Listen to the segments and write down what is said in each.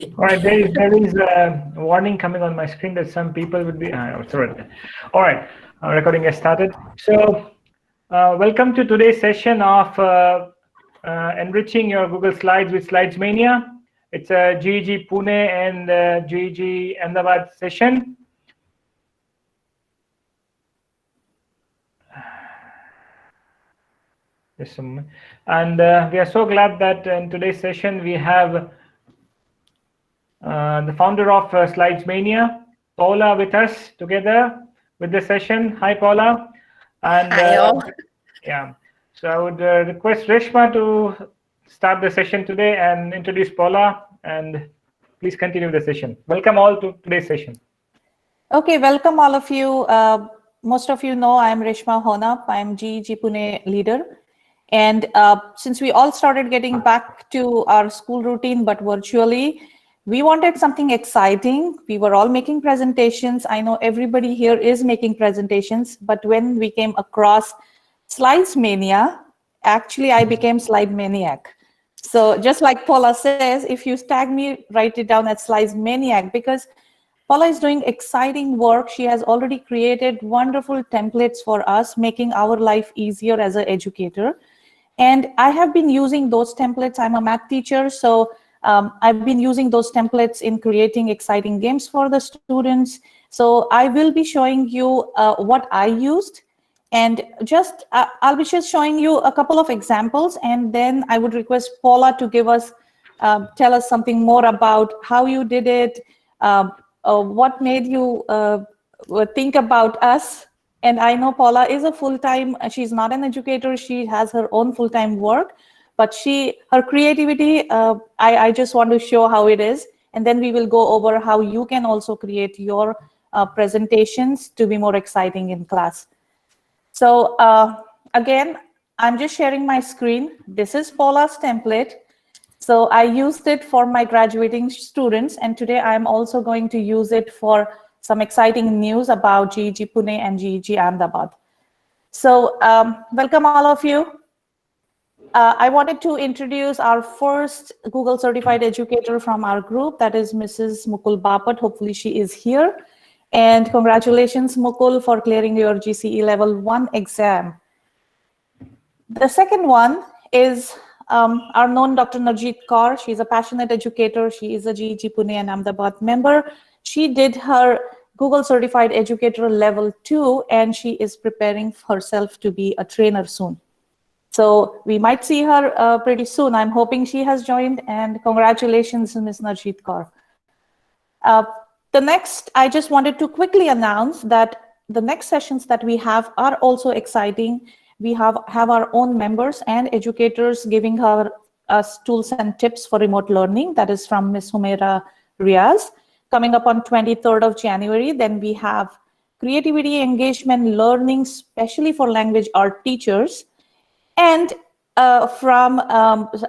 All right, there is a warning coming on my screen that some people would be. Sorry. All right, recording has started. So, welcome to today's session of enriching your Google Slides with Slidesmania. It's a GEG Pune and GEG Ahmedabad session. Just a moment. And we are so glad that in today's session we have the founder of Slidesmania, Paula, with us together with the session. Hi, Paula. And Hi, all. yeah, so I would request Reshma to start the session today and introduce Paula, and please continue the session. Welcome all to today's session. Okay, welcome all of you. Most of you know I'm Reshma Honap. I'm GEG Pune leader. And since we all started getting back to our school routine, but virtually, we wanted something exciting. We were all making presentations. I know everybody here is making presentations, but when we came across Slidesmania, actually I became Slide Maniac. So just like Paula says, if you tag me, write it down as Slides Maniac, because Paula is doing exciting work. She has already created wonderful templates for us, making our life easier as an educator. And I have been using those templates. I'm a math teacher, so I've been using those templates in creating exciting games for the students. So I will be showing you what I used. And just I'll be just showing you a couple of examples, and then I would request Paula to give us, tell us something more about how you did it, what made you think about us. And I know Paula is a full-time, she's not an educator, she has her own full-time work, but her creativity, I just want to show how it is. And then we will go over how you can also create your presentations to be more exciting in class. So again, I'm just sharing my screen. This is Paula's template. So I used it for my graduating students, and today I'm also going to use it for some exciting news about GEG Pune and GEG Ahmedabad. So welcome all of you. I wanted to introduce our first Google certified educator from our group, that is Mrs. Mukul Bapat. Hopefully she is here. And congratulations, Mukul, for clearing your GCE Level 1 exam. The second one is our known Dr. Narjeet Kaur. She's a passionate educator. She is a GEG Pune and Ahmedabad member. She did her Google Certified Educator Level 2, and she is preparing herself to be a trainer soon. So we might see her pretty soon. I'm hoping she has joined, and congratulations, Ms. Narjeet Kaur. The next, I just wanted to quickly announce that the next sessions that we have are also exciting. We have our own members and educators giving us tools and tips for remote learning. That is from Ms. Humaira Riaz, coming up on 23rd of January. Then we have creativity, engagement, learning, especially for language art teachers. And from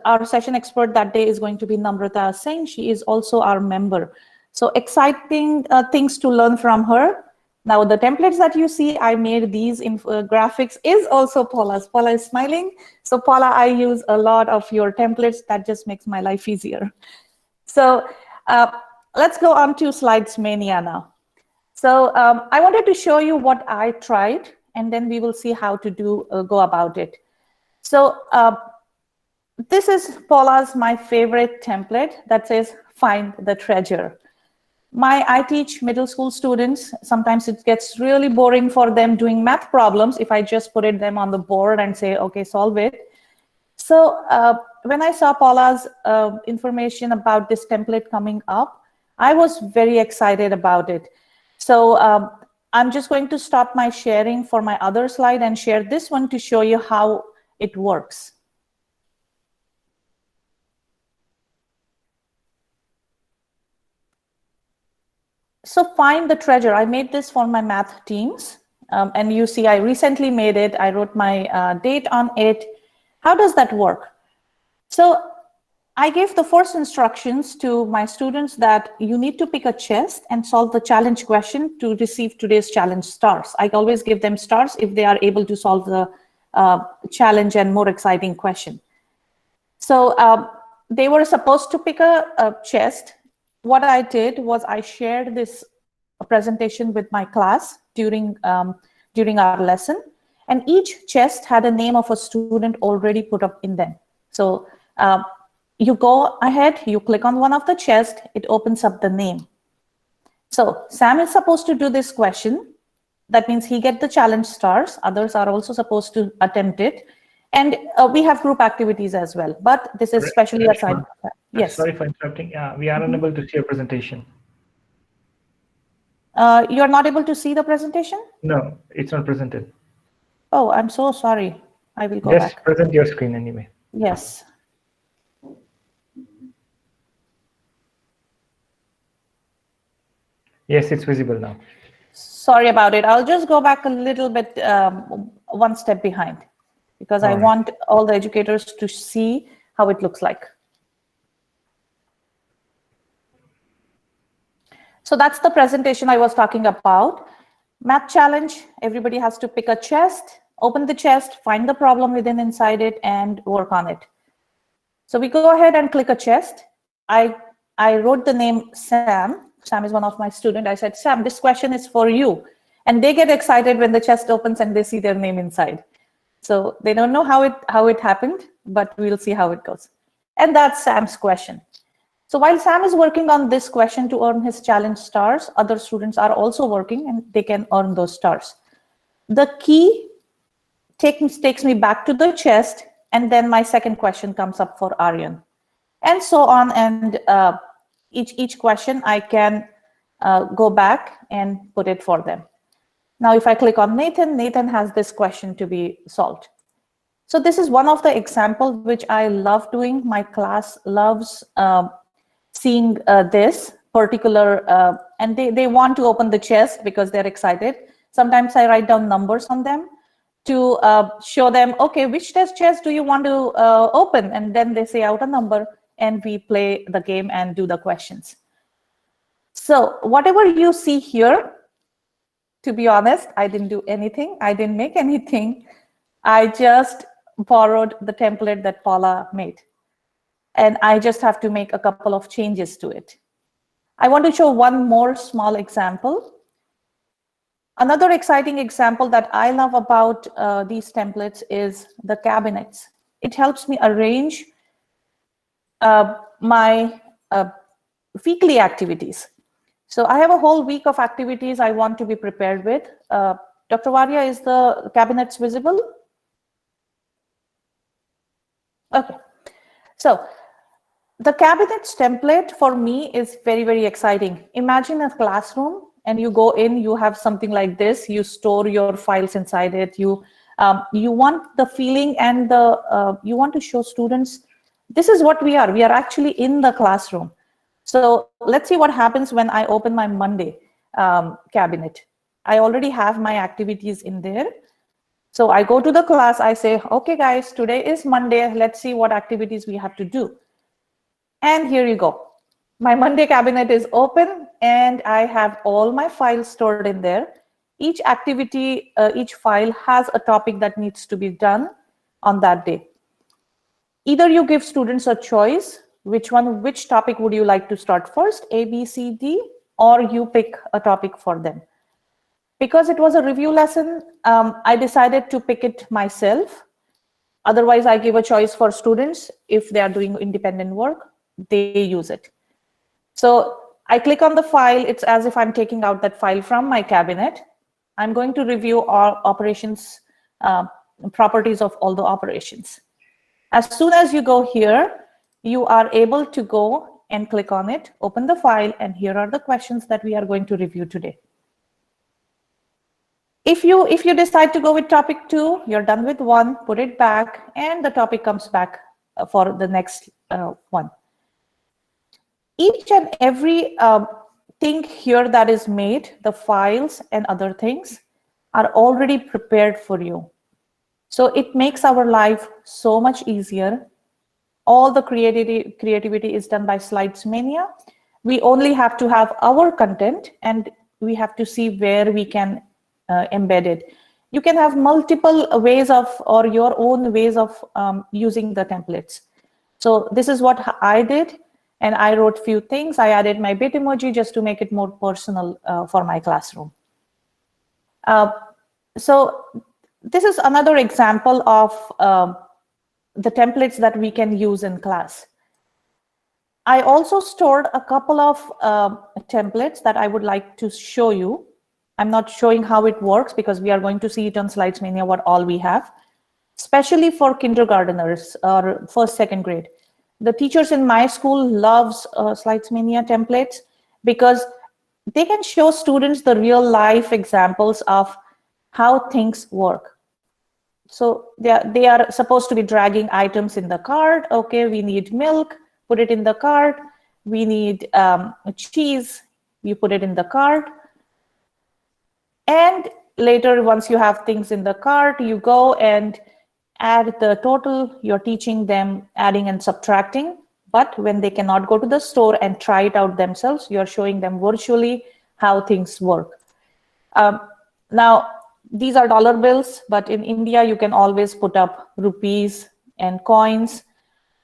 our session expert that day is going to be Namrata Singh. She is also our member. So exciting things to learn from her. Now, the templates that you see, I made these graphics is also Paula's. Paula is smiling. So Paula, I use a lot of your templates. That just makes my life easier. So let's go on to Slidesmania now. So I wanted to show you what I tried, and then we will see how to go about it. So this is Paula's, my favorite template that says, find the treasure. I teach middle school students. Sometimes it gets really boring for them doing math problems if I just put them on the board and say, okay, solve it. So when I saw Paula's information about this template coming up, I was very excited about it. So I'm just going to stop my sharing for my other slide and share this one to show you how it works. So find the treasure. I made this for my math teams. And you see, I recently made it. I wrote my date on it. How does that work? So I gave the first instructions to my students that you need to pick a chest and solve the challenge question to receive today's challenge stars. I always give them stars if they are able to solve the challenge and more exciting question. So they were supposed to pick a chest, what I did was I shared this presentation with my class during our lesson, and each chest had a name of a student already put up in them. So you go ahead, you click on one of the chests, it opens up the name. So Sam is supposed to do this question. That means he gets the challenge stars. Others are also supposed to attempt it. And we have group activities as well, but this is specially assigned. Yes. Sorry for interrupting. We are unable to see your presentation. You are not able to see the presentation? No, it's not presented. Oh, I'm so sorry. I will go Just back. present your screen anyway. Yes. Yes, it's visible now. Sorry about it. I'll just go back a little bit, one step behind, because I want all the educators to see how it looks like. So that's the presentation I was talking about. Math challenge, everybody has to pick a chest, open the chest, find the problem within inside it, and work on it. So we go ahead and click a chest. I wrote the name Sam. Sam is one of my students. I said, Sam, this question is for you. And they get excited when the chest opens and they see their name inside. So they don't know how it happened, but we'll see how it goes. And that's Sam's question. So while Sam is working on this question to earn his challenge stars, other students are also working and they can earn those stars. The key takes me back to the chest, and then my second question comes up for Aryan. And so on, and each question I can go back and put it for them. Now, if I click on Nathan, Nathan has this question to be solved. So this is one of the examples which I love doing. My class loves seeing this particular, and they want to open the chest because they're excited. Sometimes I write down numbers on them to show them, okay, which test chest do you want to open? And then they say out a number, and we play the game and do the questions. So whatever you see here, to be honest, I didn't do anything. I didn't make anything. I just borrowed the template that Paula made. And I just have to make a couple of changes to it. I want to show one more small example. Another exciting example that I love about these templates is the cabinets. It helps me arrange my weekly activities. So I have a whole week of activities I want to be prepared with. Dr. Varia, is the cabinets visible? Okay. So the cabinets template for me is very, very exciting. Imagine a classroom and you go in, you have something like this, you store your files inside it. You want the feeling and you want to show students, this is what we are actually in the classroom. So let's see what happens when I open my Monday cabinet. I already have my activities in there. So I go to the class, I say, okay guys, today is Monday, let's see what activities we have to do. And here you go. My Monday cabinet is open and I have all my files stored in there. Each activity, each file has a topic that needs to be done on that day. Either you give students a choice, which topic would you like to start first, A, B, C, D, or you pick a topic for them. Because it was a review lesson, I decided to pick it myself. Otherwise, I give a choice for students. If they are doing independent work, they use it. So I click on the file. It's as if I'm taking out that file from my cabinet. I'm going to review all operations, properties of all the operations. As soon as you go here, you are able to go and click on it, open the file, and here are the questions that we are going to review today. If you decide to go with topic 2, you're done with 1, put it back, and the topic comes back for the next one. Each and every thing here that is made, the files and other things, are already prepared for you. So it makes our life so much easier. All the creativity is done by Slidesmania. We only have to have our content and we have to see where we can embed it. You can have multiple ways of, or your own ways of using the templates. So this is what I did. And I wrote few things. I added my bit emoji just to make it more personal for my classroom. So this is another example of the templates that we can use in class. I also stored a couple of templates that I would like to show you. I'm not showing how it works because we are going to see it on Slidesmania what all we have, especially for kindergarteners or first, second grade. The teachers in my school loves Slidesmania templates because they can show students the real life examples of how things work. So they are supposed to be dragging items in the cart. Okay, we need milk, put it in the cart. We need cheese, you put it in the cart. And later, once you have things in the cart, you go and add the total. You're teaching them adding and subtracting. But when they cannot go to the store and try it out themselves, you're showing them virtually how things work. Now, these are dollar bills, but in India, you can always put up rupees and coins.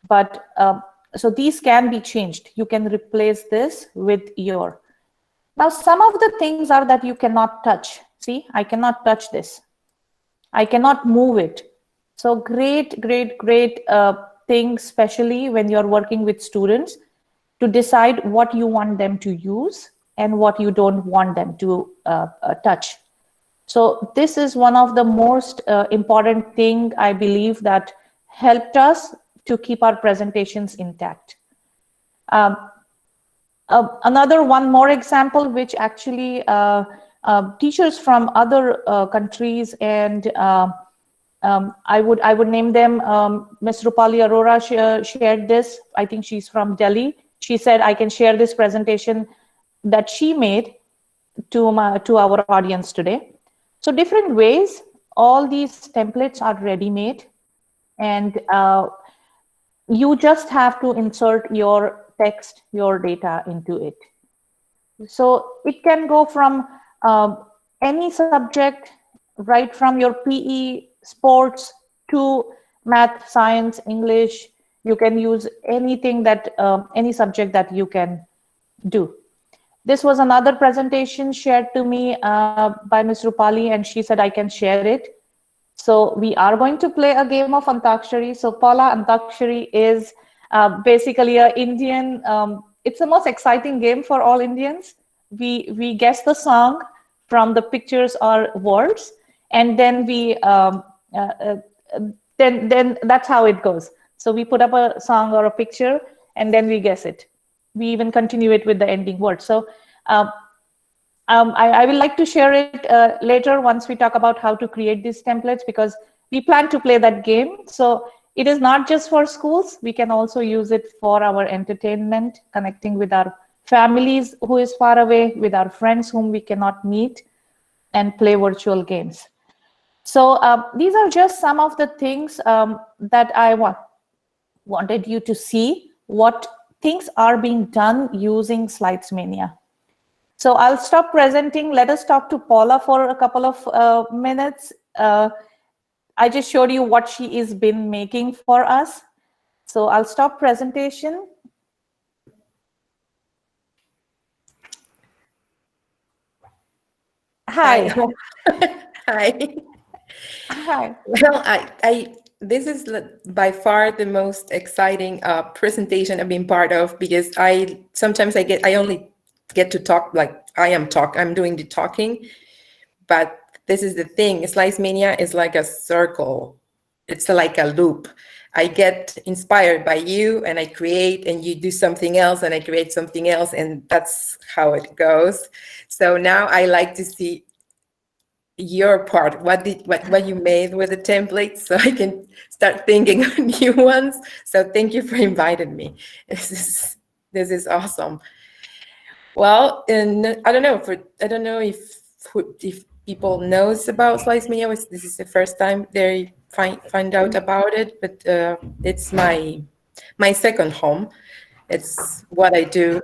But so these can be changed. You can replace this with your. Now, some of the things are that you cannot touch. See, I cannot touch this. I cannot move it. So great thing, especially when you're working with students, to decide what you want them to use and what you don't want them to touch. So this is one of the most important thing I believe that helped us to keep our presentations intact. Another one more example, which actually teachers from other countries, and I would name them. Ms. Rupali Arora shared this. I think she's from Delhi. She said, I can share this presentation that she made to our audience today. So different ways, all these templates are ready-made, and you just have to insert your text, your data into it. So it can go from any subject, right from your PE, sports, to math, science, English. You can use anything that, any subject that you can do. This was another presentation shared to me by Ms. Rupali, and she said I can share it. So we are going to play a game of Antakshari. So Paula, Antakshari is basically an Indian, it's the most exciting game for all Indians. We guess the song from the pictures or words, and then we then that's how it goes. So we put up a song or a picture, and then we guess it. We even continue it with the ending word. So I will like to share it later once we talk about how to create these templates, because we plan to play that game. So it is not just for schools. We can also use it for our entertainment, connecting with our families who is far away, with our friends whom we cannot meet, and play virtual games. So these are just some of the things that I wanted you to see, what things are being done using Slidesmania. So I'll stop presenting. Let us talk to Paula for a couple of minutes. I just showed you what she has been making for us. So I'll stop presentation. Hi. Hi. Hi. Well, this is by far the most exciting presentation I've been part of, because I only get to talk, like I'm doing the talking, but this is the thing. Slidesmania is like a circle. It's like a loop. I get inspired by you, and I create, and you do something else, and I create something else, and that's how it goes. So now I like to see your part, what you made with the templates, so I can start thinking of new ones. So thank you for inviting me. This is awesome. Well, and I don't know if people knows about Slidesmania. This is the first time they find out about it, but it's my second home. It's what I do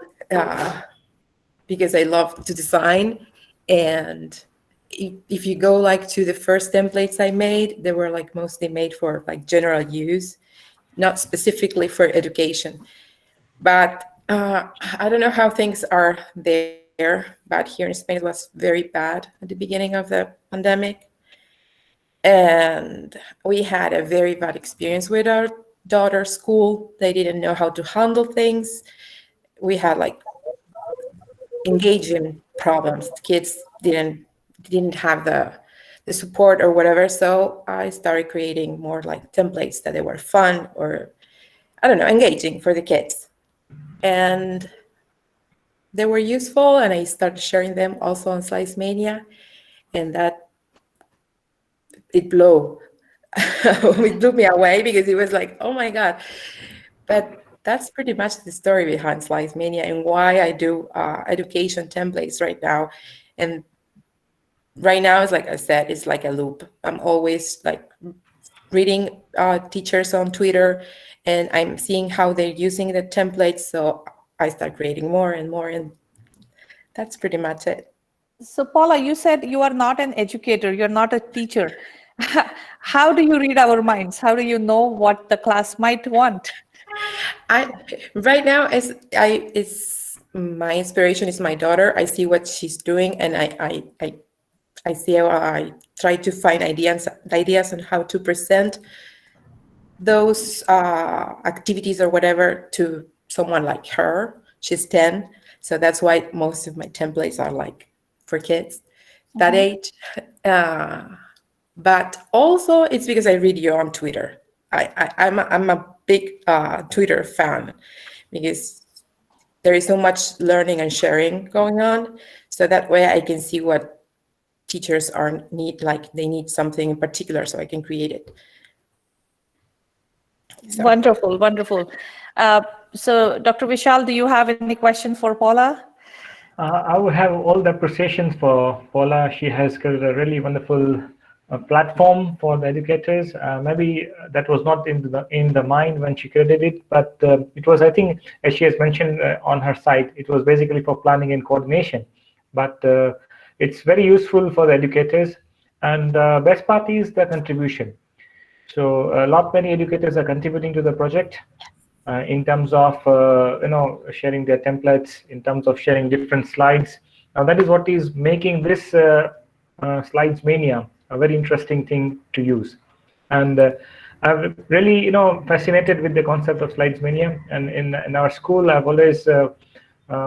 because I love to design. And if you go like to the first templates I made, they were like mostly made for like general use, not specifically for education. But I don't know how things are there, but here in Spain it was very bad at the beginning of the pandemic. And we had a very bad experience with our daughter's school. They didn't know how to handle things. We had like engaging problems. The kids didn't have the support or whatever. So I started creating more like templates that they were fun or I don't know, engaging for the kids. And they were useful, and I started sharing them also on Slidesmania, and that it blew it blew me away because it was like, oh my god. But that's pretty much the story behind Slidesmania and why I do education templates right now. And right now, it's like I said, it's like a loop. I'm always like reading teachers on Twitter, and I'm seeing how they're using the templates. So I start creating more and more, and that's pretty much it. So Paula, you said you are not an educator, you're not a teacher. How do you read our minds? How do you know what the class might want? I right now it's my inspiration is my daughter. I see what she's doing, and I see how I try to find ideas on how to present those activities or whatever to someone like her. She's 10, so that's why most of my templates are like for kids that age. But also it's because I read you on Twitter. I'm a big Twitter fan because there is so much learning and sharing going on. So that way I can see what teachers they need something in particular, so I can create it. So. Wonderful, wonderful. So Dr. Vishal, do you have any question for Paula? I would have all the appreciations for Paula. She has created a really wonderful platform for the educators. Maybe that was not in the mind when she created it, but it was, I think, as she has mentioned on her site, it was basically for planning and coordination. But it's very useful for the educators, and best part is the contribution. So many educators are contributing to the project. In terms of sharing their templates, in terms of sharing different slides. Now that is what is making this Slidesmania a very interesting thing to use. And I'm really fascinated with the concept of Slidesmania. And in our school, I've always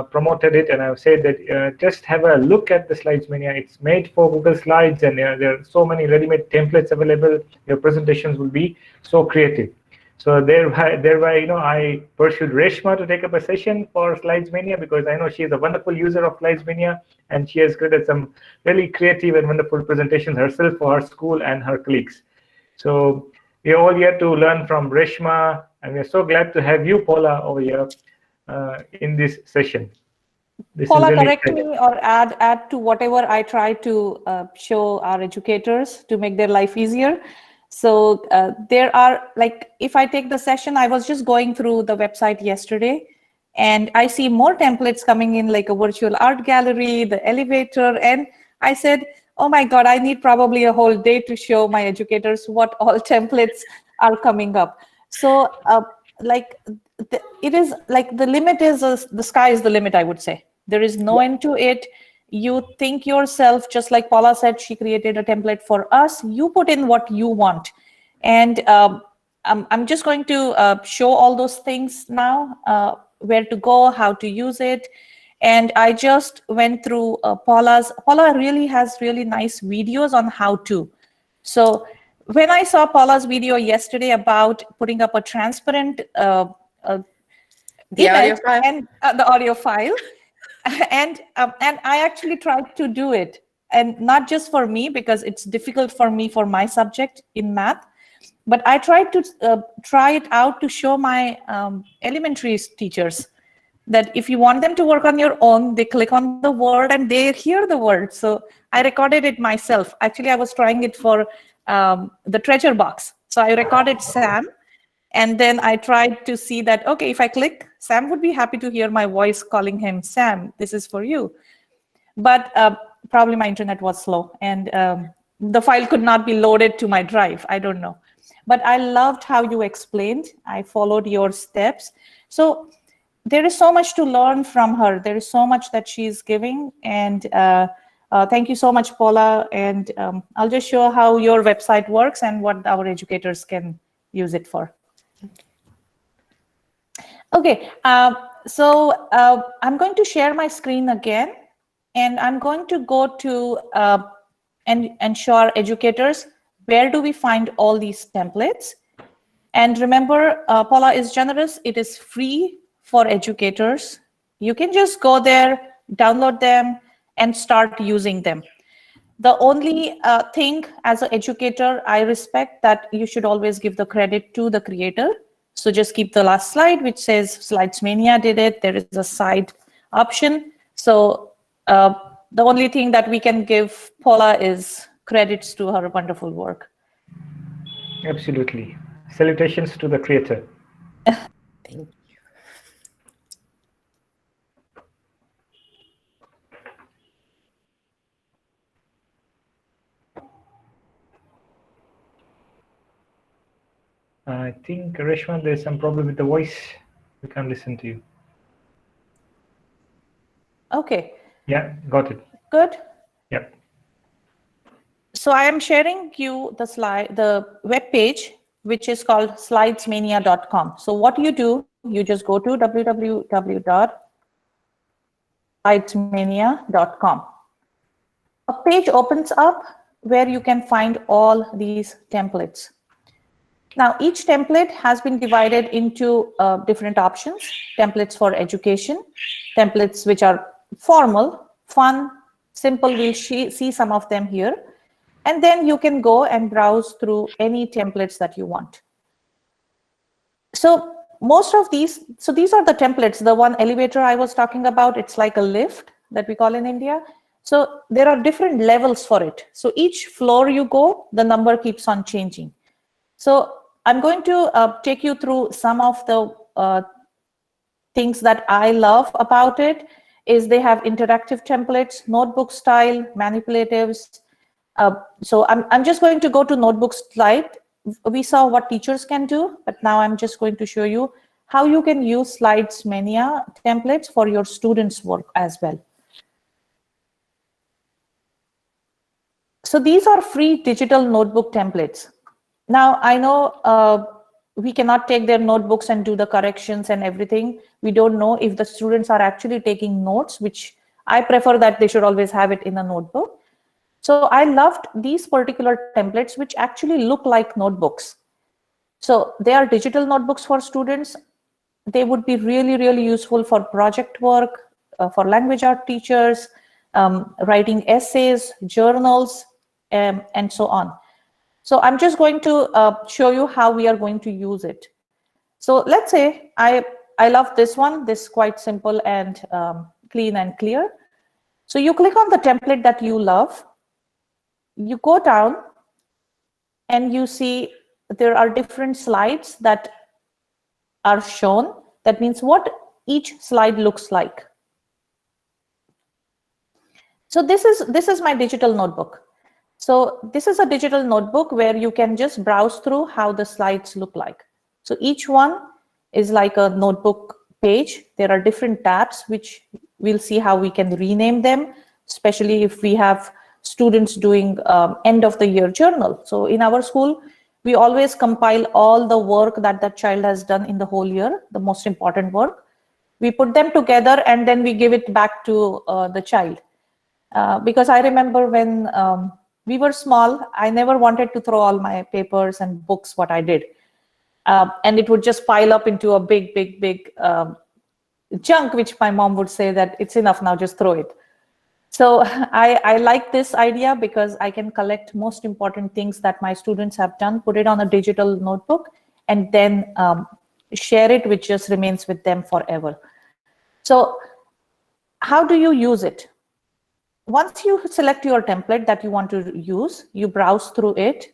promoted it, and I've said that just have a look at the Slidesmania. It's made for Google Slides, and there are so many ready-made templates available. Your presentations will be so creative. So thereby, I pursued Reshma to take up a session for Slidesmania because I know she is a wonderful user of Slidesmania, and she has created some really creative and wonderful presentations herself for her school and her colleagues. So we're all here to learn from Reshma, and we're so glad to have you, Paula, over here in this session. Paula, correct me or add to whatever I try to show our educators to make their life easier. So there are, like, if I take the session, I was just going through the website yesterday, and I see more templates coming in, like a virtual art gallery, the elevator, and I said, oh my God, I need probably a whole day to show my educators what all templates are coming up. So it is like the limit is, the sky is the limit, I would say. There is no end to it. You think yourself, just like Paula said, she created a template for us. You put in what you want. And I'm just going to show all those things now, where to go, how to use it. And I just went through Paula really has really nice videos on how to. So when I saw Paula's video yesterday about putting up a transparent the audio file. And the audio file, and I actually tried to do it, and not just for me because it's difficult for me for my subject in math, but I tried to try it out to show my elementary teachers that if you want them to work on your own, they click on the word and they hear the word. So I recorded it myself. Actually, I was trying it for the treasure box. So I recorded Sam, and then I tried to see that, okay, if I click, Sam would be happy to hear my voice calling him, Sam, this is for you. But probably my internet was slow, and the file could not be loaded to my drive. I don't know. But I loved how you explained. I followed your steps. So there is so much to learn from her. There is so much that she's giving. And thank you so much, Paula. And I'll just show how your website works and what our educators can use it for. Okay, so I'm going to share my screen again, and I'm going to go to and ensure educators, where do we find all these templates? And remember, Paula is generous. It is free for educators. You can just go there, download them, and start using them. The only thing as an educator, I respect that you should always give the credit to the creator. So just keep the last slide, which says Slidesmania did it. There is a side option. So the only thing that we can give Paula is credits to her wonderful work. Absolutely. Salutations to the creator. Thank you. I think, Reshma, there's some problem with the voice. We can't listen to you. Okay. Yeah, got it. Good. Yep. So I am sharing you the web page, which is called slidesmania.com. So what you do, you just go to www.slidesmania.com. A page opens up where you can find all these templates. Now, each template has been divided into different options: templates for education, templates which are formal, fun, simple. We'll see some of them here. And then you can go and browse through any templates that you want. So most of these, so these are the templates. The one elevator I was talking about, it's like a lift that we call in India. So there are different levels for it. So each floor you go, the number keeps on changing. So I'm going to take you through some of the things that I love about it. Is they have interactive templates, notebook style, manipulatives. So I'm just going to go to notebook slide. We saw what teachers can do, but now I'm just going to show you how you can use Slidesmania templates for your students' work as well. So these are free digital notebook templates. Now, I know we cannot take their notebooks and do the corrections and everything. We don't know if the students are actually taking notes, which I prefer that they should always have it in a notebook. So I loved these particular templates, which actually look like notebooks. So they are digital notebooks for students. They would be really, really useful for project work, for language art teachers, writing essays, journals, and so on. So I'm just going to show you how we are going to use it. So let's say I love this one. This is quite simple and clean and clear. So you click on the template that you love. You go down and you see there are different slides that are shown. That means what each slide looks like. So this is my digital notebook. So this is a digital notebook where you can just browse through how the slides look like. So each one is like a notebook page. There are different tabs, which we'll see how we can rename them, especially if we have students doing end of the year journal. So in our school, we always compile all the work that that child has done in the whole year, the most important work. We put them together and then we give it back to the child. Because I remember when we were small, I never wanted to throw all my papers and books, what I did. And it would just pile up into a big, big, big chunk, which my mom would say that it's enough now, just throw it. So I like this idea because I can collect most important things that my students have done, put it on a digital notebook, and then share it, which just remains with them forever. So how do you use it? Once you select your template that you want to use, you browse through it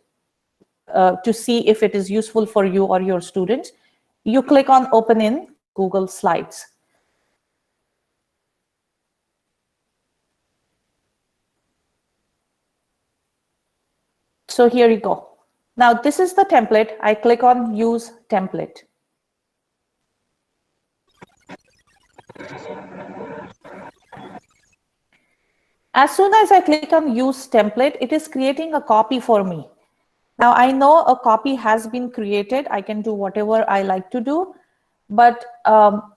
to see if it is useful for you or your students. You click on Open in Google Slides. So here you go. Now this is the template. I click on Use Template. As soon as I click on use template, it is creating a copy for me. Now I know a copy has been created. I can do whatever I like to do, but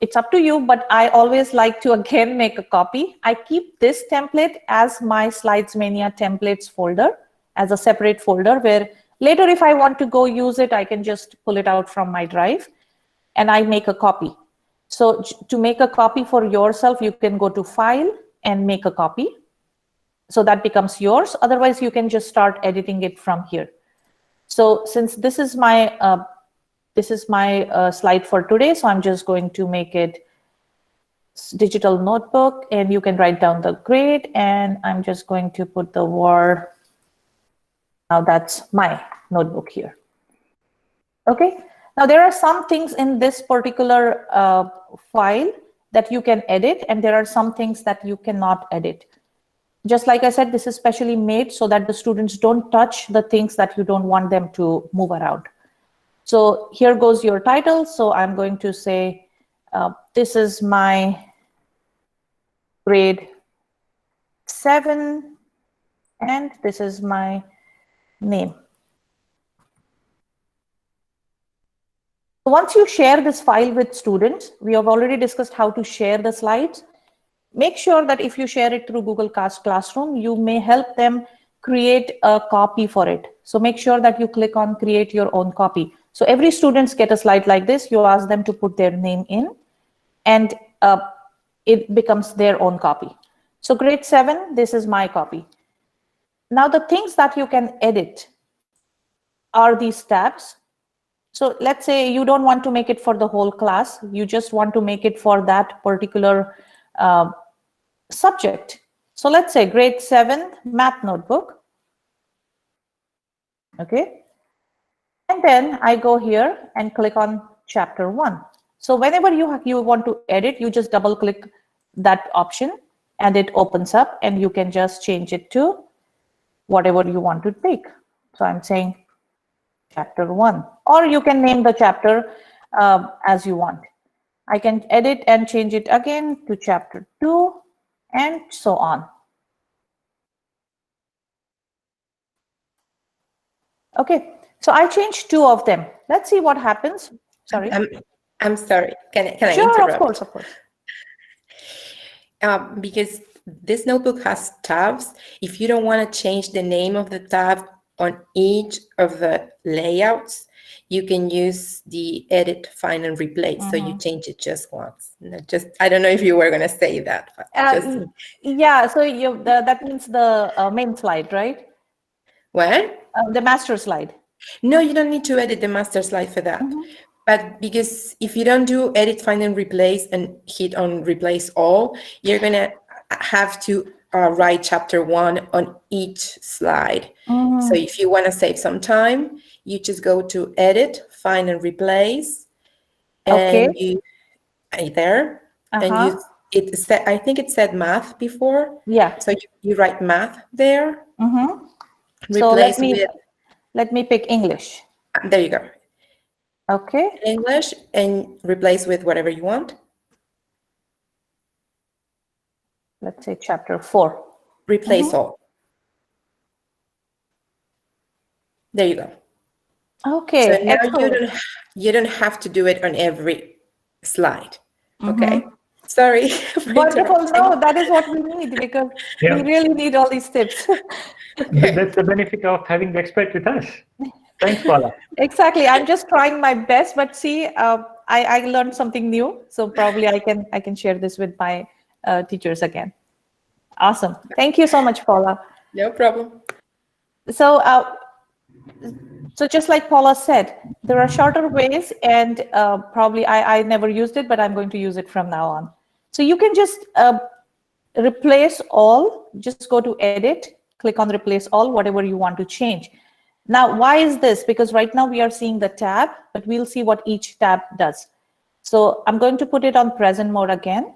it's up to you. But I always like to again make a copy. I keep this template as my Slidesmania templates folder, as a separate folder where later if I want to go use it, I can just pull it out from my drive and I make a copy. So to make a copy for yourself, you can go to File and make a copy. So that becomes yours. Otherwise, you can just start editing it from here. So since this is my slide for today, so I'm just going to make it digital notebook, and you can write down the grade, and I'm just going to put the word. Now that's my notebook here. Okay. Now there are some things in this particular file that you can edit, and there are some things that you cannot edit. Just like I said, this is specially made so that the students don't touch the things that you don't want them to move around. So here goes your title. So I'm going to say, this is my grade 7, and this is my name. Once you share this file with students, we have already discussed how to share the slides. Make sure that if you share it through Google Classroom, you may help them create a copy for it. So make sure that you click on create your own copy. So every students get a slide like this. You ask them to put their name in, and it becomes their own copy. So grade 7, this is my copy. Now the things that you can edit are these tabs. So let's say you don't want to make it for the whole class. You just want to make it for that particular subject. So let's say grade 7 math notebook. Okay. And then I go here and click on chapter 1. So whenever you want to edit, you just double click that option and it opens up, and you can just change it to whatever you want to take. So I'm saying chapter 1, or you can name the chapter as you want. I can edit and change it again to chapter 2 and so on. Okay, so I changed 2 of them. Let's see what happens. Sorry. I'm sorry. Can I Sure, interrupt? of course. Because this notebook has tabs. If you don't want to change the name of the tab on each of the layouts, you can use the edit, find, and replace. So you change it just once. I don't know if you were going to say that. But yeah, so that means the main slide, right? What? The master slide. No, you don't need to edit the master slide for that. But because if you don't do edit, find, and replace and hit on replace all, you're going to have to write chapter 1 on each slide. So if you want to save some time, you just go to edit, find, and replace. And you there. And I think it said math before. Yeah. So you write math there. So Replace let me pick English. There you go. Okay. English, and replace with whatever you want. Let's say chapter 4. Replace all. There you go. Okay. So now you don't have to do it on every slide. Okay. Sorry. Wonderful. No, that is what we need, because we really need all these tips. That's the benefit of having the expert with us. Thanks, Paula. Exactly. I'm just trying my best, but see, I learned something new. So probably I can share this with my teachers again. Awesome. Thank you so much, Paula. No problem. So, so just like Paula said, there are shorter ways, and probably I never used it, but I'm going to use it from now on. So you can just replace all, just go to edit, click on replace all, whatever you want to change. Now, why is this? Because right now we are seeing the tab, but we'll see what each tab does. So I'm going to put it on present mode again.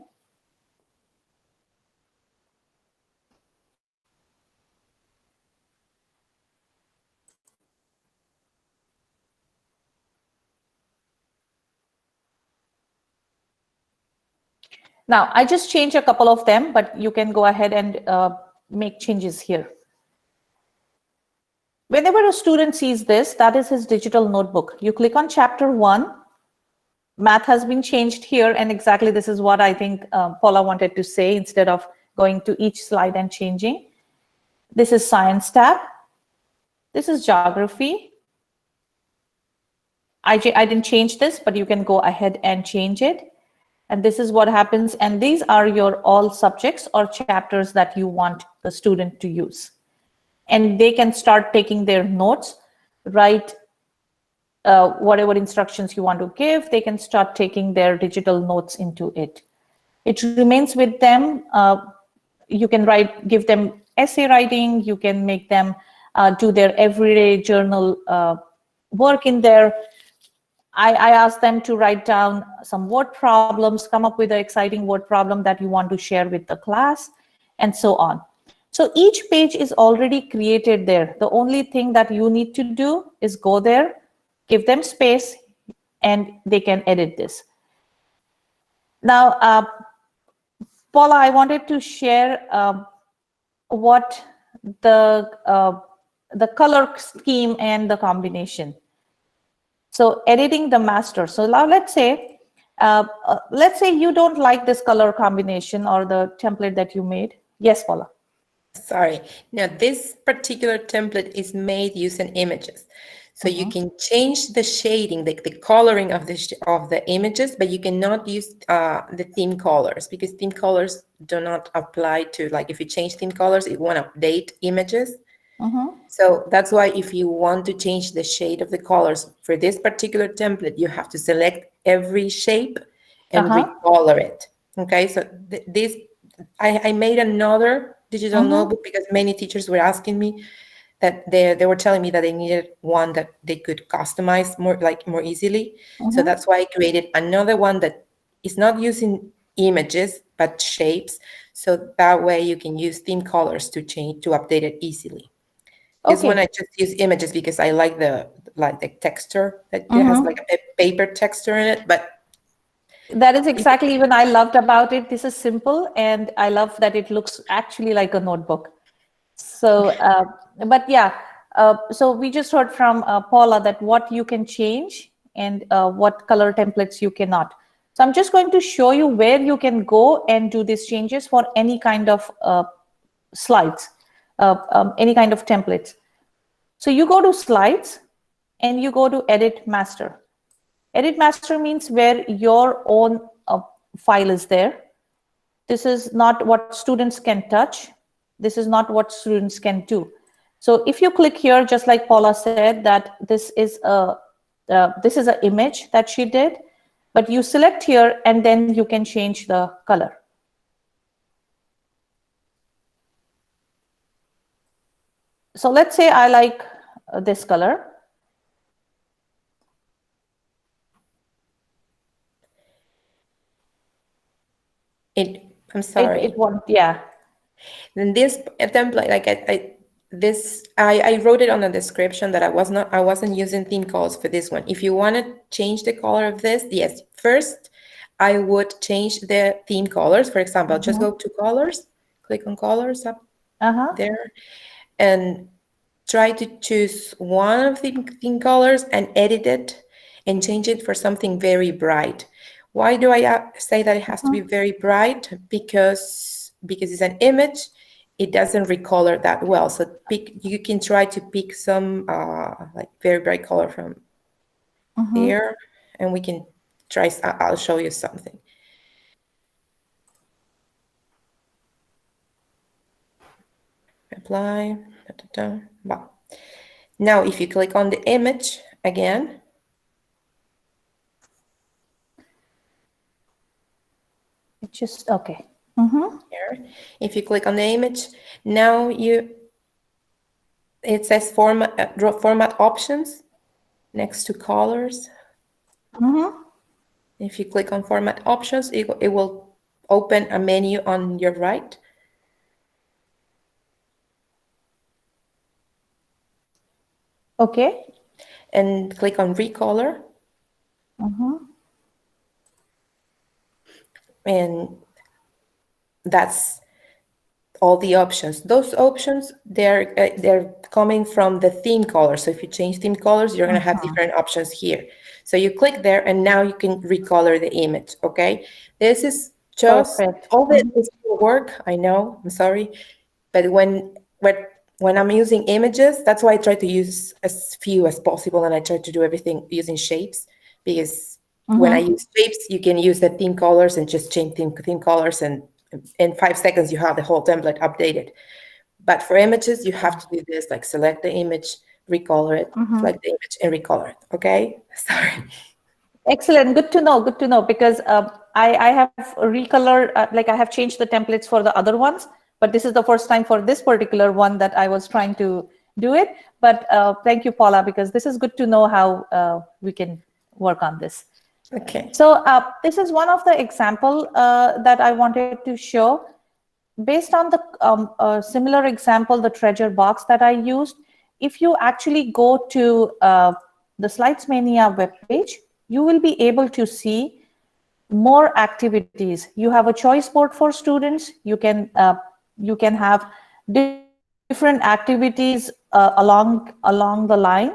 Now, I just changed a couple of them, but you can go ahead and make changes here. Whenever a student sees this, that is his digital notebook. You click on chapter 1, math has been changed here, and exactly this is what I think Paula wanted to say instead of going to each slide and changing. This is science tab. This is geography. I didn't change this, but you can go ahead and change it. And this is what happens. And these are your all subjects or chapters that you want the student to use. And they can start taking their notes, write whatever instructions you want to give. They can start taking their digital notes into it. It remains with them. You can give them essay writing. You can make them do their everyday journal work in there. I asked them to write down some word problems, come up with an exciting word problem that you want to share with the class, and so on. So each page is already created there. The only thing that you need to do is go there, give them space, and they can edit this. Now, Paula, I wanted to share what the color scheme and the combination. So editing the master. So now let's say you don't like this color combination or the template that you made. Yes, Paula. Sorry. Now, this particular template is made using images. So you can change the shading, the coloring of the images, but you cannot use the theme colors because theme colors do not apply to, like, if you change theme colors, it won't update images. So that's why if you want to change the shade of the colors for this particular template, you have to select every shape and recolor it. Okay, so this, I made another digital notebook because many teachers were asking me that they were telling me that they needed one that they could customize more easily. So that's why I created another one that is not using images but shapes. So that way you can use theme colors to update it easily. This one I just use images because I like the texture that it has like a paper texture in it, but that is exactly even I loved about it. This is simple, and I love that it looks actually like a notebook. So, but yeah, so we just heard from Paula that what you can change and what color templates you cannot. So I'm just going to show you where you can go and do these changes for any kind of slides, any kind of templates. So you go to slides and you go to edit master. Edit master means where your own file is there. This is not what students can touch. This is not what students can do. So if you click here, just like Paula said, that this is an image that she did, but you select here and then you can change the color. So let's say I like this color. I'm sorry. It won't, yeah. Then this template, like I wrote it on the description that I wasn't using theme colors for this one. If you want to change the color of this, yes, first I would change the theme colors. For example, just go to colors, click on colors up there, and try to choose one of the theme colors and edit it and change it for something very bright. Why do I say that it has to be very bright? Because it's an image, it doesn't recolor that well. So you can try to pick some like very bright color from here, and we can try. I'll show you something. Apply. Wow. Now, if you click on the image again, it's just okay. Here, if you click on the image, now it says format options next to colors. If you click on format options, it will open a menu on your right. Okay. And click on recolor. And that's all the options. Those options, they're coming from the theme color. So if you change theme colors, you're going to have different options here. So you click there, and now you can recolor the image. Okay, this is just Perfect. all this is work. I know. I'm sorry, but when I'm using images, that's why I try to use as few as possible, and I try to do everything using shapes, because when I use shapes, you can use the theme colors and just change theme colors, and in 5 seconds you have the whole template updated. But for images, you have to do this, like select the image, recolor it, select the image, and recolor it. Okay, sorry. Excellent. Good to know. Good to know, because I have recolored, like I have changed the templates for the other ones, but this is the first time for this particular one that I was trying to do it. But thank you, Paula, because this is good to know how we can work on this. Okay. So this is one of the example that I wanted to show. Based on the similar example, the treasure box that I used, if you actually go to the Slidesmania webpage, you will be able to see more activities. You have a choice board for students. You can have different activities along the line.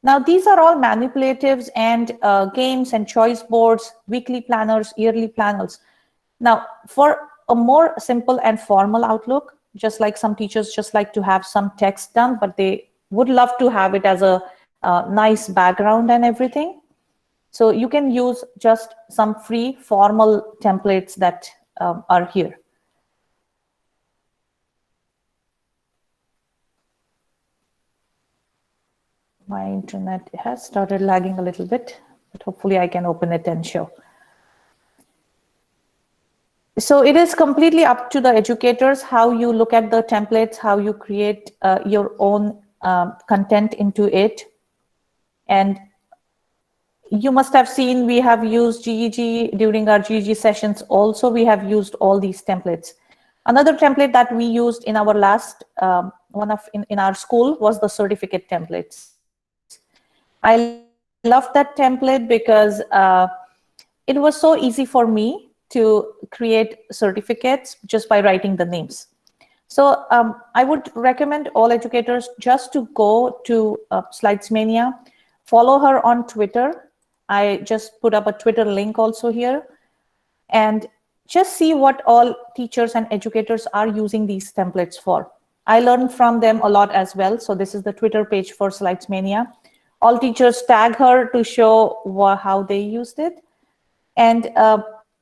Now, these are all manipulatives and games and choice boards, weekly planners, yearly planners. Now, for a more simple and formal outlook, just like some teachers just like to have some text done, but they would love to have it as a nice background and everything. So you can use just some free formal templates that are here. My internet has started lagging a little bit, but hopefully I can open it and show. So it is completely up to the educators how you look at the templates, how you create your own content into it. And you must have seen we have used GEG during our GEG sessions. Also, we have used all these templates. Another template that we used in our last in our school was the certificate templates. I love that template because it was so easy for me to create certificates just by writing the names. So I would recommend all educators just to go to Slidesmania, follow her on Twitter. I just put up a Twitter link also here, and just see what all teachers and educators are using these templates for. I learned from them a lot as well. So this is the Twitter page for Slidesmania. All teachers tag her to show how they used it. And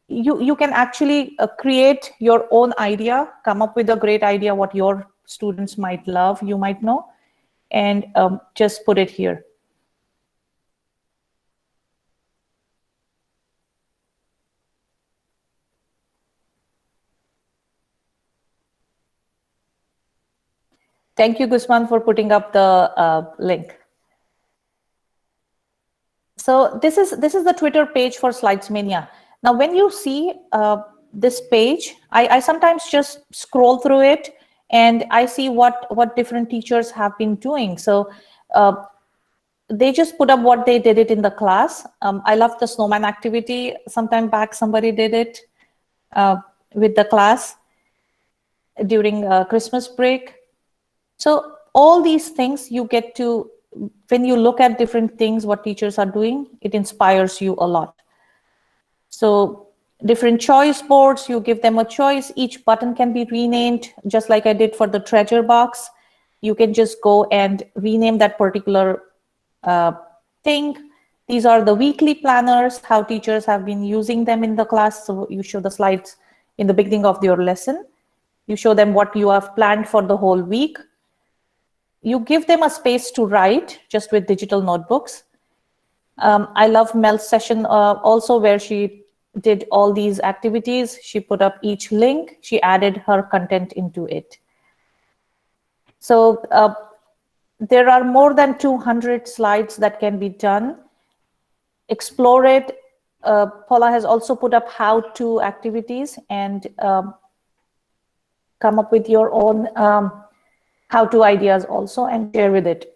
you can actually create your own idea, come up with a great idea what your students might love, you might know, and just put it here. Thank you, Guzman, for putting up the link. So this is the Twitter page for Slidesmania. Now, when you see this page, I sometimes just scroll through it and I see what different teachers have been doing. So they just put up what they did it in the class. I love the snowman activity. Sometime back, somebody did it with the class during Christmas break. So all these things you get to, when you look at different things, what teachers are doing, it inspires you a lot. So different choice boards, you give them a choice. Each button can be renamed, just like I did for the treasure box. You can just go and rename that particular thing. These are the weekly planners, how teachers have been using them in the class. So you show the slides in the beginning of your lesson. You show them what you have planned for the whole week. You give them a space to write just with digital notebooks. I love Mel's session also, where she did all these activities. She put up each link. She added her content into it. So there are more than 200 slides that can be done. Explore it. Paula has also put up how-to activities, and come up with your own how-to ideas also and share with it.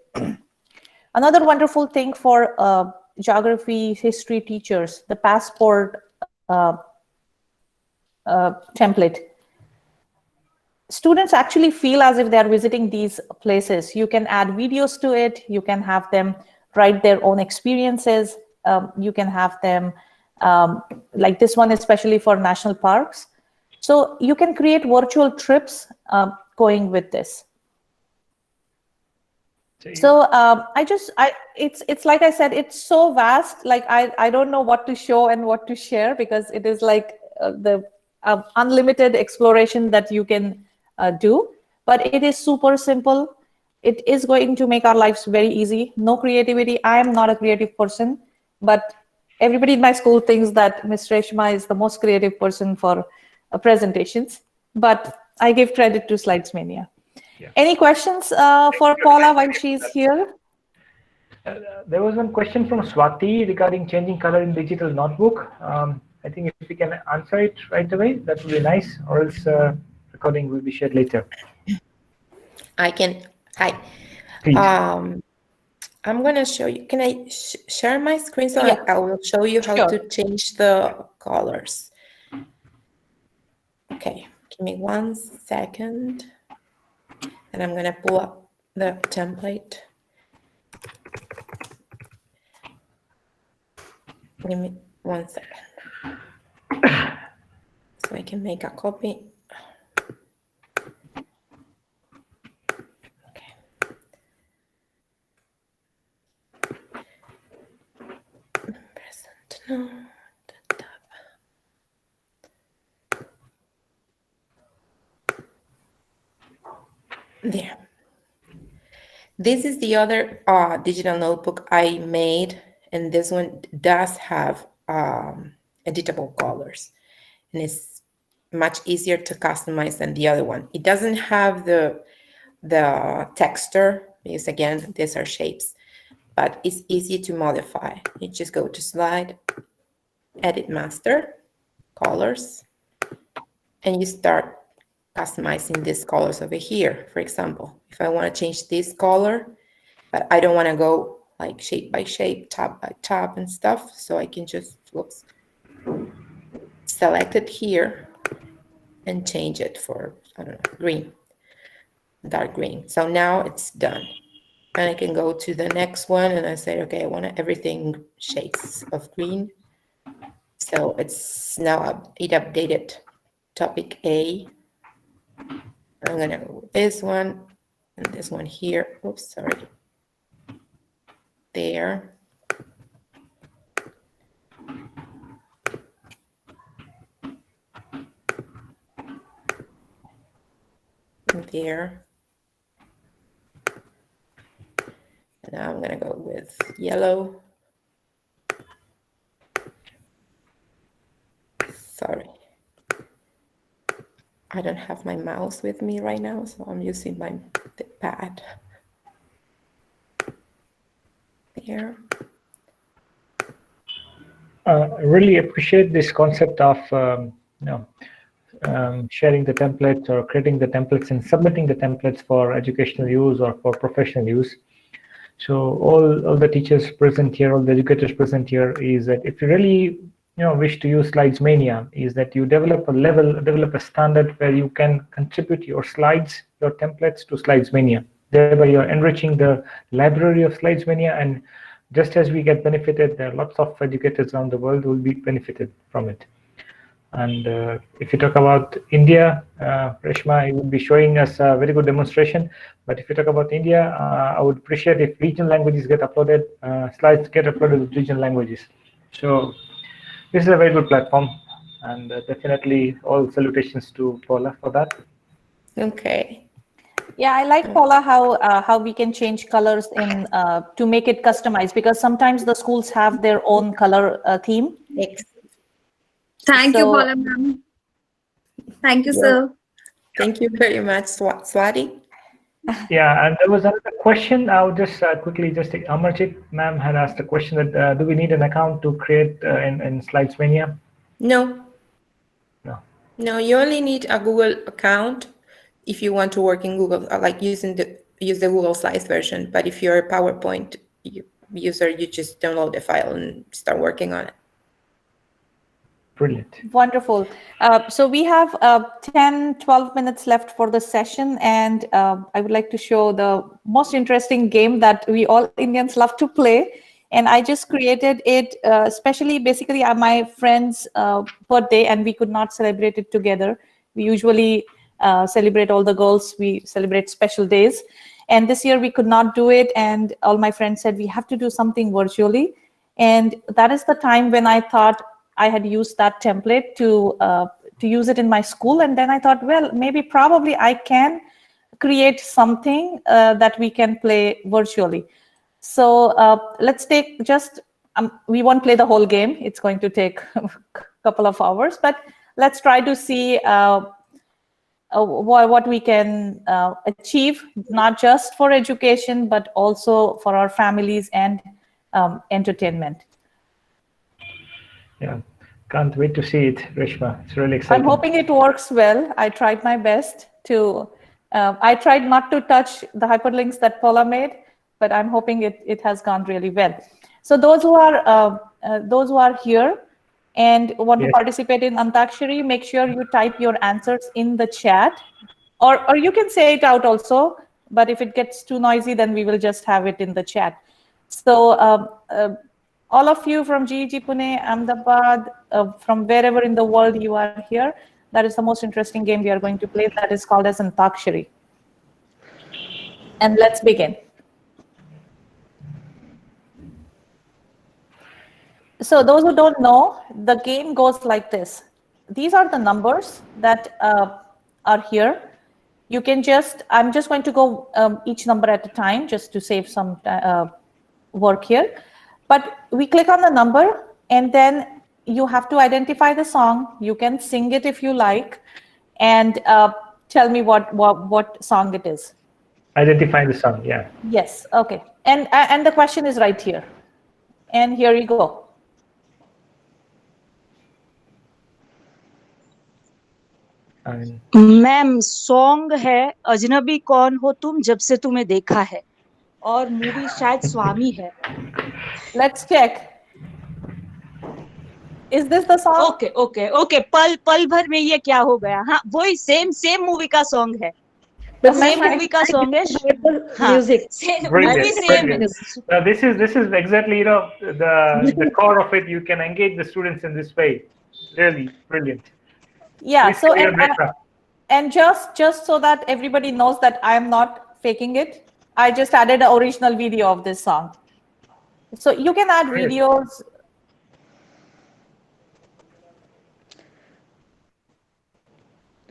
Another wonderful thing for geography, history teachers, the passport template. students actually feel as if they're visiting these places. You can add videos to it. You can have them write their own experiences. You can have them, like this one, especially for national parks. So you can create virtual trips going with this. So it's like I said, it's so vast. Like I don't know what to show and what to share, because it is like the unlimited exploration that you can do. But it is super simple. It is going to make our lives very easy. No creativity. I am not a creative person, but everybody in my school thinks that Ms. Reshma is the most creative person for presentations. But I give credit to Slidesmania. Yeah. Any questions for Paula while she's here? There was one question from Swati regarding changing color in digital notebook. I think if we can answer it right away, that would be nice, or else recording will be shared later. I can. Hi. I'm going to show you. Can I share my screen so yeah. I will show you how to change the colors? Okay, give me 1 second. And I'm going to pull up the template. Give me 1 second. So I can make a copy. Okay. Present now. There. This is the other digital notebook I made, and this one does have editable colors, and it's much easier to customize than the other one. It doesn't have the texture, because again, these are shapes, but it's easy to modify. You just go to Slide, Edit Master, Colors, and you start customizing these colors over here. For example, if I want to change this color, but I don't want to go like shape by shape, tab by tab and stuff, so I can just select it here and change it for, I don't know, green, dark green. So now it's done. And I can go to the next one and I say, okay, I want everything shades of green. So it's now it updated topic A. I'm gonna go with this one and this one here. Oops, sorry. There. And there. And now I'm gonna go with yellow. Sorry. I don't have my mouse with me right now, so I'm using my pad. There. I really appreciate this concept of sharing the templates or creating the templates and submitting the templates for educational use or for professional use. So all the teachers present here, all the educators present here, is that if you really wish to use Slidesmania, is that you develop a standard where you can contribute your slides, your templates to Slidesmania. Thereby you're enriching the library of Slidesmania, and just as we get benefited, there are lots of educators around the world who will be benefited from it. And if you talk about India, Reshma, you will be showing us a very good demonstration. But if you talk about India, I would appreciate if regional languages get uploaded, slides get uploaded with regional languages. So this is a very good platform, and definitely all salutations to Paula for that. Okay. Yeah, I like, Paula, how we can change colors in to make it customized, because sometimes the schools have their own color theme. Thank you, Paula, ma'am. Thank you, sir. Thank you very much, Swati. Yeah, and there was another question. I'll just quickly take. Amarjit ma'am had asked a question that do we need an account to create in Slidesmania? No. No. No, you only need a Google account if you want to work in Google, like use the Google Slides version. But if you're a PowerPoint user, you just download the file and start working on it. Brilliant. Wonderful. So we have 10, 12 minutes left for the session, and I would like to show the most interesting game that we all Indians love to play. And I just created it, especially basically on my friend's birthday, and we could not celebrate it together. We usually celebrate all the girls, we celebrate special days. And this year we could not do it, and all my friends said we have to do something virtually. And that is the time when I thought I had used that template to use it in my school. And then I thought, well, maybe probably I can create something that we can play virtually. So let's take just, we won't play the whole game. It's going to take a couple of hours, but let's try to see what we can achieve, not just for education, but also for our families and entertainment. Yeah, can't wait to see it, Reshma. It's really exciting. I'm hoping it works well. I tried my best to, I tried not to touch the hyperlinks that Paula made, but I'm hoping it has gone really well. So those who are here and want to participate in Antakshari, make sure you type your answers in the chat, or you can say it out also, but if it gets too noisy, then we will just have it in the chat. So all of you from GEG Pune, Ahmedabad, from wherever in the world you are here, that is the most interesting game we are going to play. That is called as Antakshari. And let's begin. So those who don't know, the game goes like this. These are the numbers that are here. You can just, I'm just going to go each number at a time just to save some work here. But we click on the number, and then you have to identify the song. You can sing it if you like, and tell me what song it is. Identify the song, yeah. Yes, okay. And the question is right here. And here you go. Ma'am song है अजनबी कौन हो तुम जब से तुम्हें देखा है, और मूवी शायद स्वामी है. Let's check. Is this the song? Okay पल पल भर में ये क्या हो गया. हाँ, वही सेम मूवी का सॉन्ग है. सेम मूवी का सॉन्ग है. Music. Brilliant. This is exactly, you know, the core of it. You can engage the students in this way. Really brilliant. Yeah. Please So and just so that everybody knows that I am not faking it, I just added an original video of this song. So you can add videos.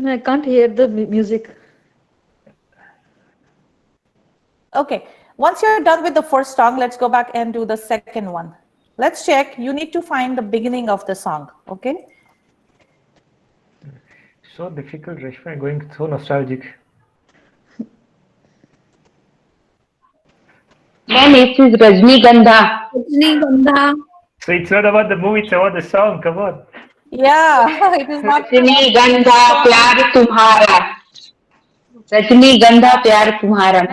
I can't hear the music. Okay. Once you're done with the first song, let's go back and do the second one. Let's check. You need to find the beginning of the song. Okay. So difficult, Reshma. Going so nostalgic. Ma'am, it is Rajnigandha. Rajnigandha. So it's not about the movie; it's about the song. Come on. Yeah, it is not. रजनीगंधा प्यार तुम्हारा. रजनीगंधा प्यार तुम्हारा. न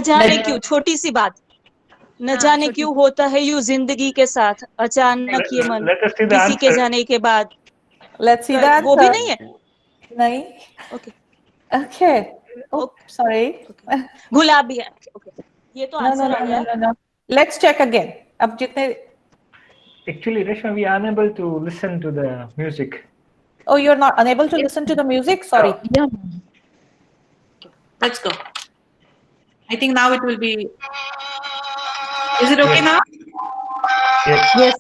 जाने क्यों, छोटी सी बात. न जाने क्यों होता है यूं जिंदगी के साथ, अचानक ये मन किसी के जाने के बाद. Let's see that. वो भी नहीं है. नहीं. Okay. Oh, sorry. गुलाबी है. ये तो आंसर आ गया. No. Let's check again. अब जितने. Actually, Reshma, we are unable to listen to the music. Oh, you're not unable to listen to the music? Sorry. Yeah. Let's go. I think now it will be. Is it okay now? Yes.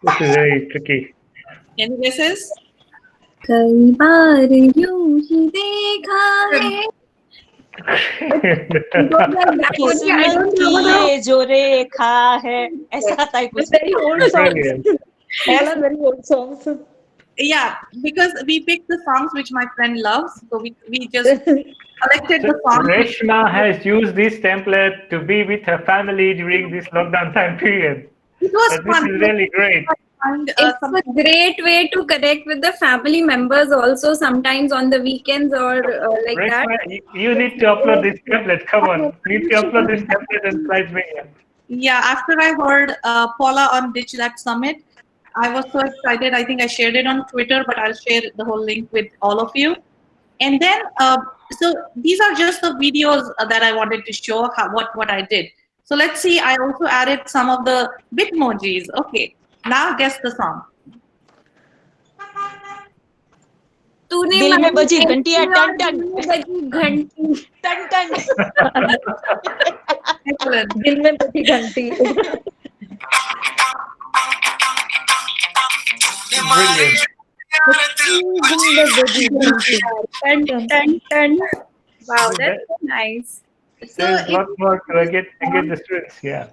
This is very tricky. Any guesses? कई बार यूं ही देखा है. किस्मत की ये जो रेखा है, ऐसा था कुछ. Very old songs. Brilliant. Very old songs. Yeah, because we picked the songs which my friend loves, so we just collected the songs. Reshma has used this template to be with her family during this lockdown time period. It was This fun. is really great. And, It's a great way to connect with the family members also sometimes on the weekends or like that. Reshma, you need to upload this template. Come on. You need to upload this template in Slidesmania. Yeah, after I heard Paula on Ditch That Summit, I was so excited. I think I shared it on Twitter, but I'll share the whole link with all of you. And then, so these are just the videos that I wanted to show what I did. So let's see, I also added some of the Bitmojis. Okay, now guess the song. तूने दिल में बजी मेरे घंटियां और ton ton दिल में बजी घंटी टन टन Excellent. दिल में बजी घंटी Brilliant. दिल में बजी घंटी टन टन टन wow So that's so nice. So there's a lot more to get the students. Yeah.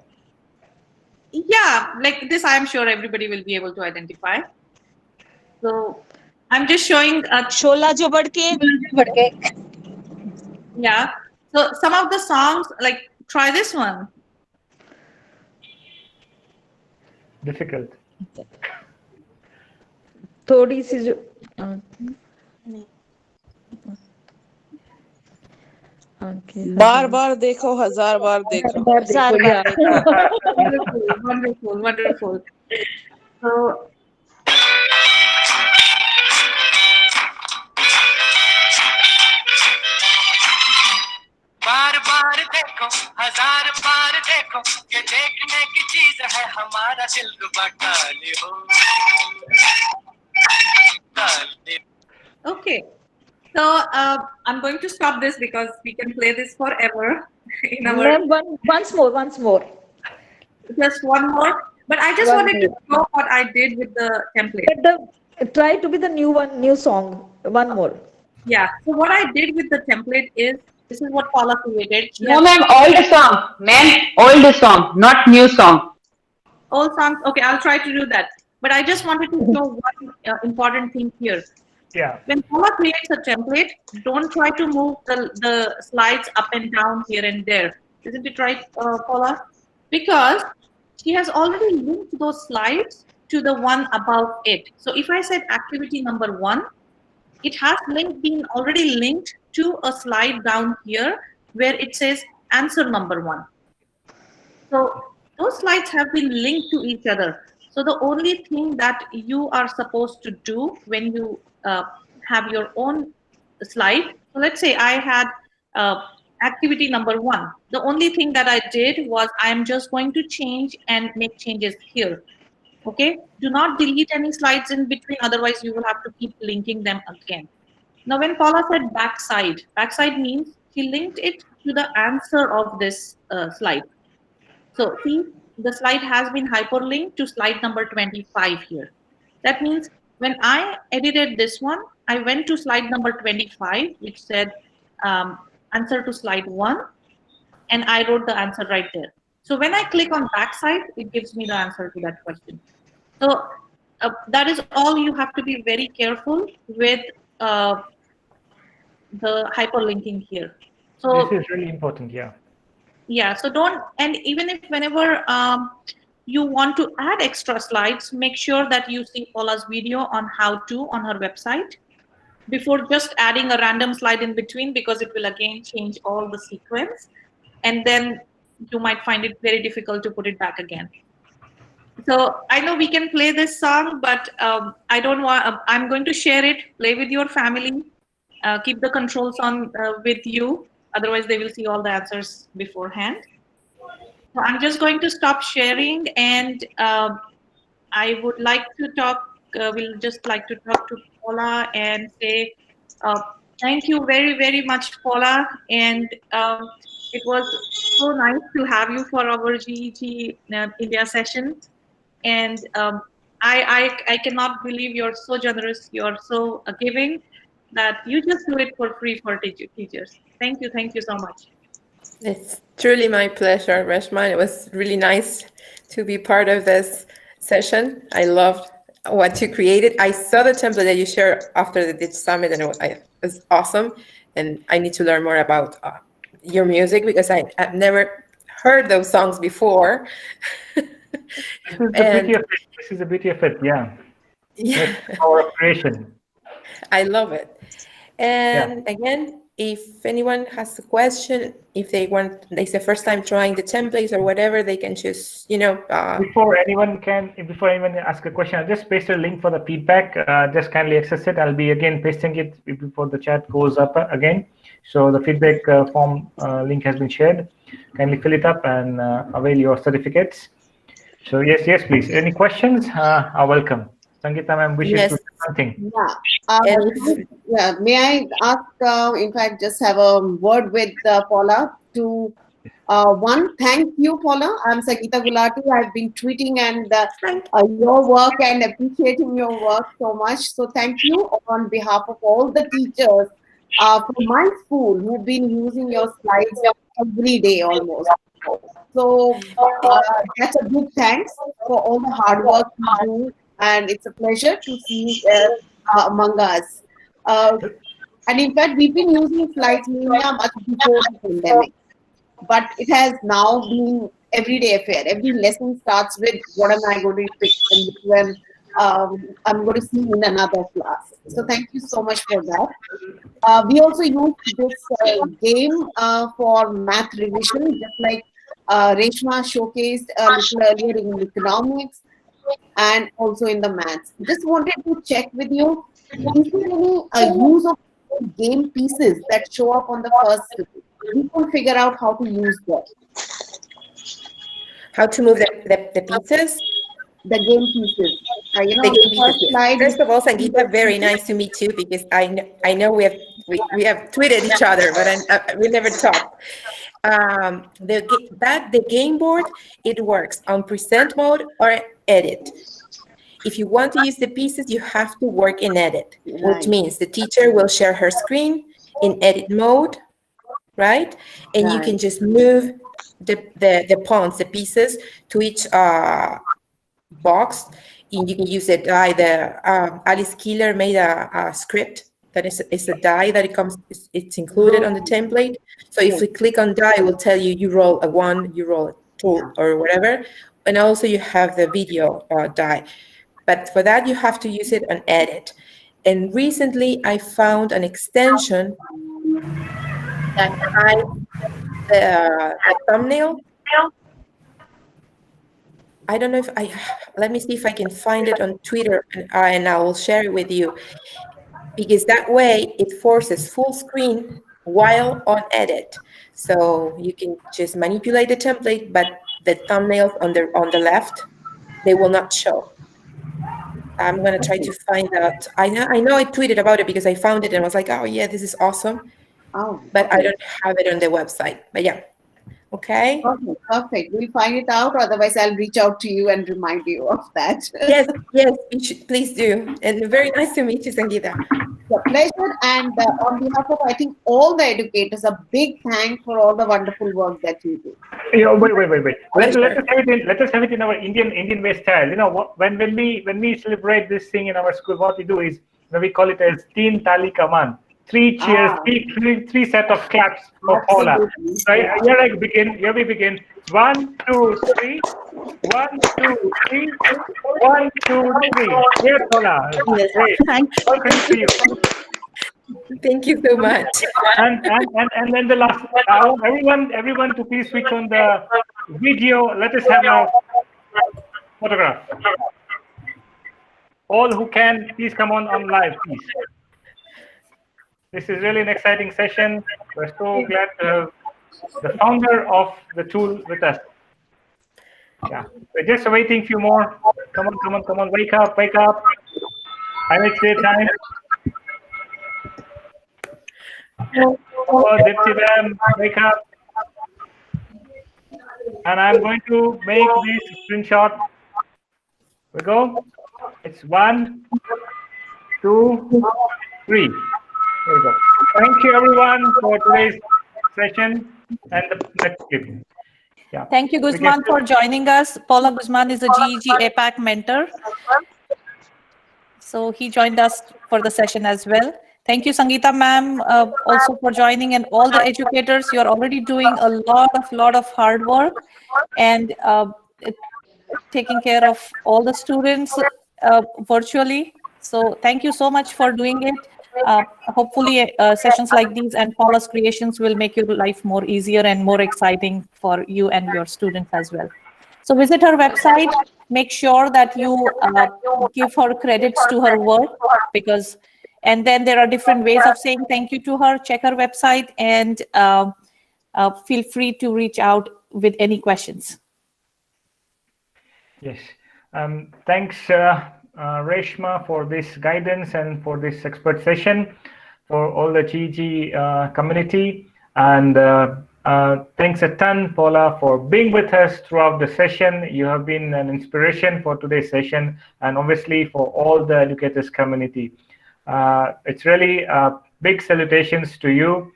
yeah, like this, I'm sure everybody will be able to identify. So I'm just showing शोला जो बढ़ के yeah. So some of the songs, like try this one. Difficult. थोड़ी सी जो बार बार देखो हजार बार देखो हजार बार देखो Wonderful, wonderful, wonderful. So बार बार देखो हजार बार देखो ये देखने की चीज है हमारा दिल दुपट्टा हो okay. So I'm going to stop this because we can play this forever. In our Ma'am, once more. just one more. But I just One wanted to more. show what I did with the template. But try to be the new song. One more. Yeah. So what I did with the template is this is what Paula created. She No, has ma'am, old song. Ma'am, old song, not new song. all songs. Okay, I'll try to do that. But I just wanted to show one important thing here. Yeah. When Paula creates a template, don't try to move the slides up and down here and there. Isn't it right, Paula? Because she has already linked those slides to the one above it. So if I said activity number 1, it has been already linked to a slide down here where it says answer number 1. So those slides have been linked to each other. So the only thing that you are supposed to do when you have your own slide, so let's say I had activity number 1. The only thing that I did was I'm just going to change and make changes here. Okay, do not delete any slides in between, otherwise you will have to keep linking them again. Now when Paula said backside means she linked it to the answer of this slide. So see, the slide has been hyperlinked to slide number 25 here. That means when I edited this one, I went to slide number 25, which said answer to slide 1, and I wrote the answer right there. So when I click on backside, it gives me the answer to that question. So that is all. You have to be very careful with the hyperlinking here. So This is really important. Yeah. yeah, so don't, and even if whenever you want to add extra slides, make sure that you see Paula's video on how to on her website before just adding a random slide in between, because it will again change all the sequence, and then you might find it very difficult to put it back again. So I know we can play this song, but I don't want, I'm going to share it, play with your family, keep the controls on with you. Otherwise, they will see all the answers beforehand. So I'm just going to stop sharing, and I would like to talk, we'll just like to talk to Paula and say, thank you very, very much, Paula. And it was so nice to have you for our GET India session. And I cannot believe you're so generous, you're so giving, that you just do it for free for teachers. Thank you so much. It's truly my pleasure, Reshma. It was really nice to be part of this session. I loved what you created. I saw the template that you shared after the Ditch Summit, and it was awesome. And I need to learn more about your music, because I've never heard those songs before. This is the beauty of it. This is the beauty of it. Yeah. Yeah. Power of creation. I love it. And again, if anyone has a question, if they want, it's the first time trying the templates or whatever, they can just, Before anyone asks a question, I'll just paste a link for the feedback. Just kindly access it. I'll be again pasting it before the chat goes up again. So the feedback form link has been shared. Kindly fill it up and avail your certificates. So yes, please. Any questions are welcome. Sangeeta ma'am wishes to say something. Yeah. May I ask, in fact, just have a word with Paula to one, thank you, Paula. I'm Sangeeta Gulati. I've been tweeting and your work and appreciating your work so much. So thank you on behalf of all the teachers from my school who've been using your slides every day almost. So that's a big thanks for all the hard work you do, and it's a pleasure to see you among us. And in fact, we've been using Slidesmania much before the pandemic, but it has now been everyday affair. Every lesson starts with what am I going to pick and when I'm going to see in another class. So thank you so much for that. We also use this game for math revision, just like Reshma showcased a little earlier in economics and also in the maths. Just wanted to check with you, is there any use of game pieces that show up on the first? We can figure out how to use them. How to move the pieces? The game pieces. First of all, Sangeeta, very nice to meet you, because I know we have tweeted each other, but we never talked. The game board, it works on present mode or edit. If you want to use the pieces, you have to work in edit, which means the teacher will share her screen in edit mode, right? And you can just move the pawns, the pieces, to each box. And you can use a die. Alice Keeler made a script that is a die that it's included on the template. So if we click on die, it will tell you roll a 1, you roll a 2, or whatever. And also you have the video die. But for that, you have to use it on edit. And recently, I found an extension that hides the thumbnail. I don't know if let me see if I can find it on Twitter, and I will share it with you. Because that way, it forces full screen while on edit. So you can just manipulate the template, but the thumbnails on the left, they will not show. I'm going to try to find out. I know I tweeted about it because I found it and was like, oh yeah, this is awesome. But I don't have it on the website. But yeah, okay. Perfect. We'll find it out. Otherwise, I'll reach out to you and remind you of that. Yes, you should, please do. And very nice to meet you, Sangeeta. A pleasure. And on behalf of, I think, all the educators, a big thanks for all the wonderful work that you do. Wait. Let us have it in our Indian way style. You know, when we celebrate this thing in our school, what we do is we call it as Teen Tali Kaman. 3 cheers, three set of claps for Paula. So here we begin. 1, 2, 3. 1, 2, 3. 1, 2, 3. Here, Paula. Great. Welcome to you. Thank you so much. And then the last, everyone to please switch on the video. Let us have a photograph. All who can, please come on live, please. This is really an exciting session. We're so glad to have the founder of the tool with us. Yeah, we're just awaiting a few more. Come on, wake up. I need to time. Oh, Dipti, wake up. And I'm going to make this screenshot. We go. It's 1, 2, 3. There we go. Thank you, everyone, for today's session and the next clip. Yeah. Thank you, Guzman, for joining us. Paula Guzman is a GEG APAC mentor. So he joined us for the session as well. Thank you, Sangeeta ma'am, also for joining, and all the educators. You're already doing a lot of hard work, and taking care of all the students virtually. So thank you so much for doing it. Hopefully sessions like these and Paula's creations will make your life more easier and more exciting for you and your students as well. So visit her website, make sure that you give her credits to her work, and then there are different ways of saying thank you to her. Check her website and feel free to reach out with any questions. Yes. Thanks, Reshma, for this guidance and for this expert session, for all the GG community. And thanks a ton, Paula, for being with us throughout the session. You have been an inspiration for today's session, and obviously for all the educators community. It's really big salutations to you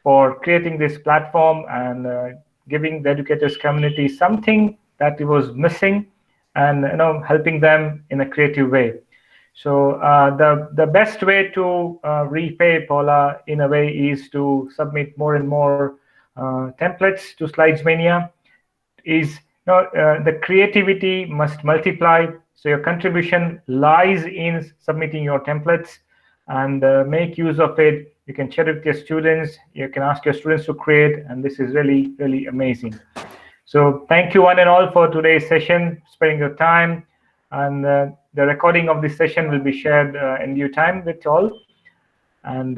for creating this platform and giving the educators community something that was missing, and helping them in a creative way. So the best way to repay Paula in a way is to submit more and more templates to Slidesmania. The creativity must multiply. So your contribution lies in submitting your templates, and make use of it. You can share it with your students. You can ask your students to create, and this is really, really amazing. So thank you one and all for today's session, spending your time, and the recording of this session will be shared in due time with all. And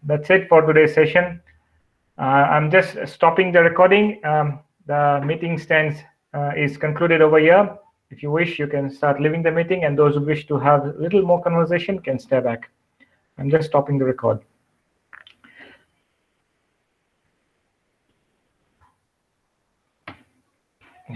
that's it for today's session. I'm just stopping the recording. The meeting is concluded over here. If you wish, you can start leaving the meeting, and those who wish to have a little more conversation can stay back. I'm just stopping the record.